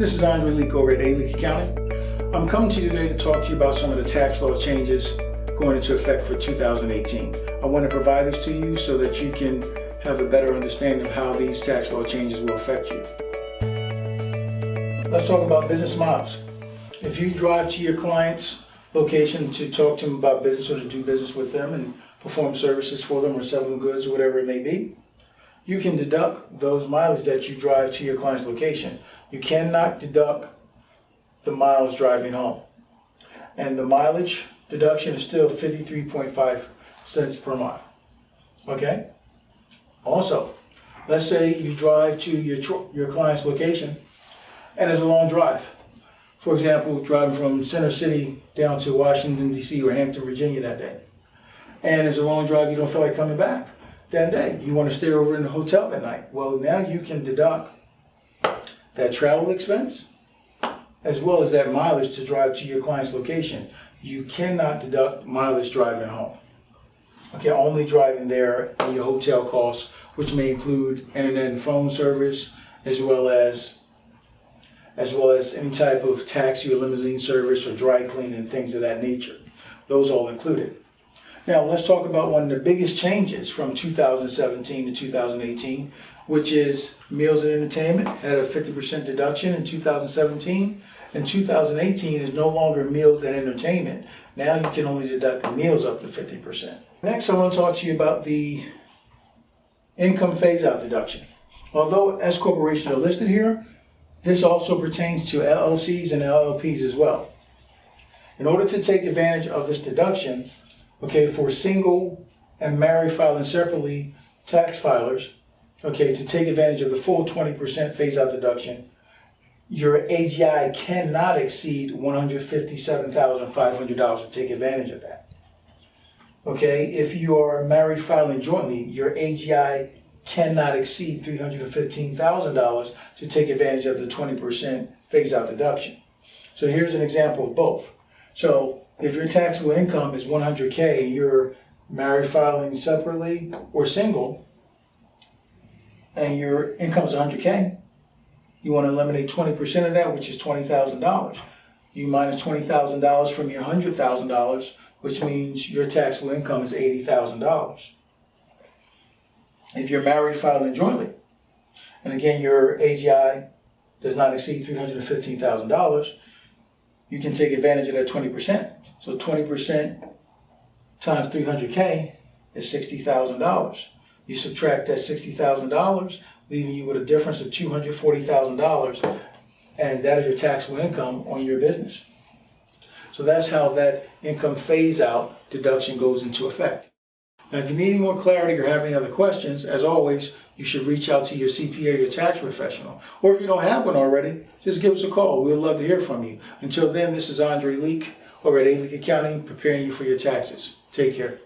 This is Leake over at Leake Accounting. I'm coming to you today to talk to you about some of the tax law changes going into effect for 2018. I want to provide this to you so that you can have a better understanding of how these tax law changes will affect you. Let's talk about business miles. If you drive to your client's location to talk to them about business or to do business with them and perform services for them or sell them goods or whatever it may be, you can deduct those mileage that you drive to your client's location. You cannot deduct the miles driving home. And the mileage deduction is still 53.5 cents per mile. Okay? Also, let's say you drive to your client's location and it's a long drive. For example, driving from Center City down to Washington, D.C. or Hampton, Virginia that day. And it's a long drive, you don't feel like coming back that day. You want to stay over in the hotel that night. Well, now you can deduct that travel expense as well as that mileage to drive to your client's location. You cannot deduct mileage driving home. Okay, only driving there and your hotel costs, which may include internet and phone service, as well as any type of taxi or limousine service or dry cleaning and things of that nature. Those all included. Now let's talk about one of the biggest changes from 2017 to 2018, which is meals and entertainment had a 50% deduction in 2017. In 2018 is no longer meals and entertainment. Now you can only deduct the meals up to 50%. Next, I want to talk to you about the income phase-out deduction. Although S corporations are listed here, this also pertains to LLCs and LLPs as well. In order to take advantage of this deduction, okay, for single and married filing separately tax filers, okay, to take advantage of the full 20% phase-out deduction, your AGI cannot exceed $157,500 to take advantage of that. Okay, if you are married filing jointly, your AGI cannot exceed $315,000 to take advantage of the 20% phase-out deduction. So here's an example of both. So if your taxable income is $100K and you're married filing separately or single, and your income is $100K, you want to eliminate 20% of that, which is $20,000. You minus $20,000 from your $100,000, which means your taxable income is $80,000. If you're married filing jointly, and again your AGI does not exceed $315,000, you can take advantage of that 20%. So 20% times 300K is $60,000. You subtract that $60,000, leaving you with a difference of $240,000, and that is your taxable income on your business. So that's how that income phase-out deduction goes into effect. Now, if you need any more clarity or have any other questions, as always, you should reach out to your CPA or your tax professional. Or if you don't have one already, just give us a call. We'd love to hear from you. Until then, this is Leake over at Leake Accounting, preparing you for your taxes. Take care.